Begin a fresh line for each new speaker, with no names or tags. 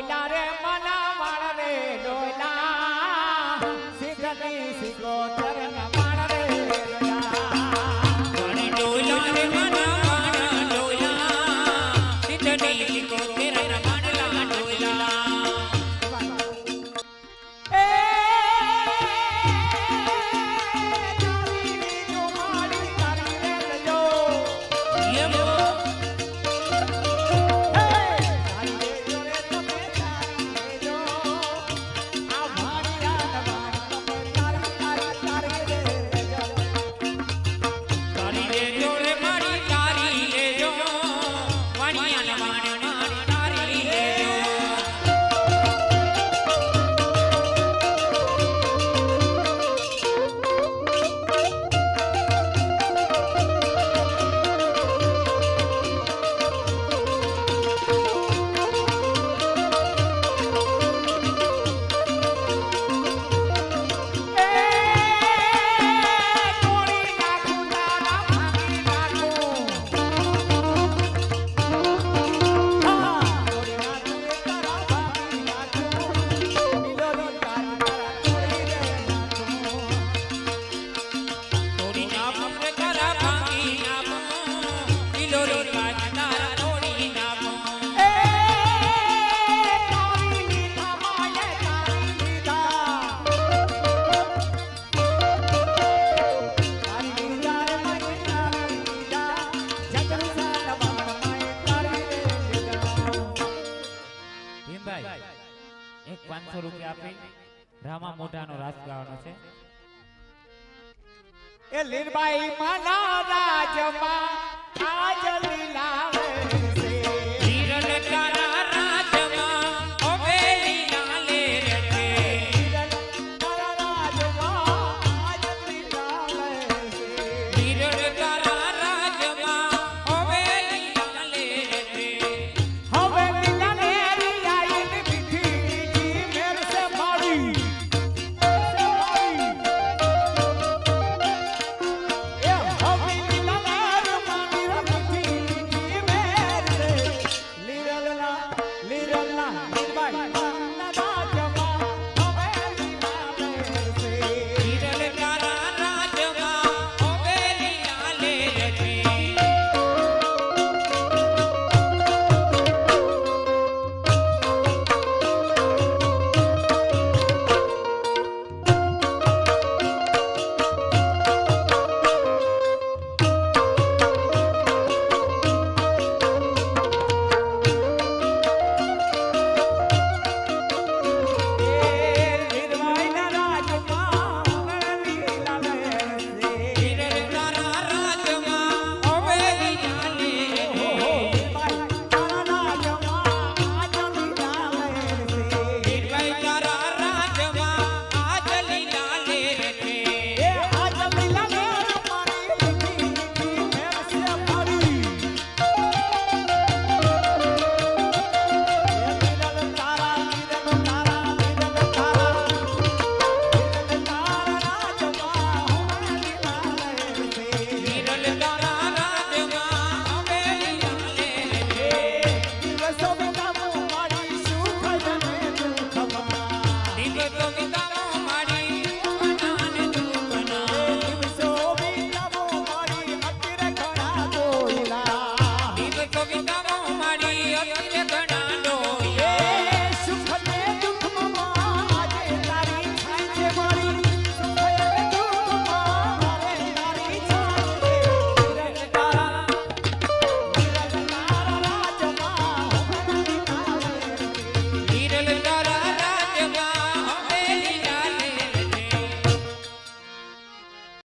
ડોયલા રે મના વાળ રે ડોયલા સિકની સિકો ચરણ વાળ રે
ડોયલા રે મના વાળ ડોયલા સિકની સિકો ચરણ વાળલા ડોયલા એક 500 રૂપિયા આપી રામા મોઢાનો રાસ ગાવાનો છે
એ લીરબાઈ મના રાજમાં આજ લીલા છે
હીરલ તારા રાજમાં ઓબે લીલા લે રે
હીરલ તારા રાજમાં આજ લીલા છે
હીરલ તારા રાજમાં ઓબે લીલા લે રે
હવે લીલા ને આઈ મીઠી મીઠી મેર સે મારી Bye.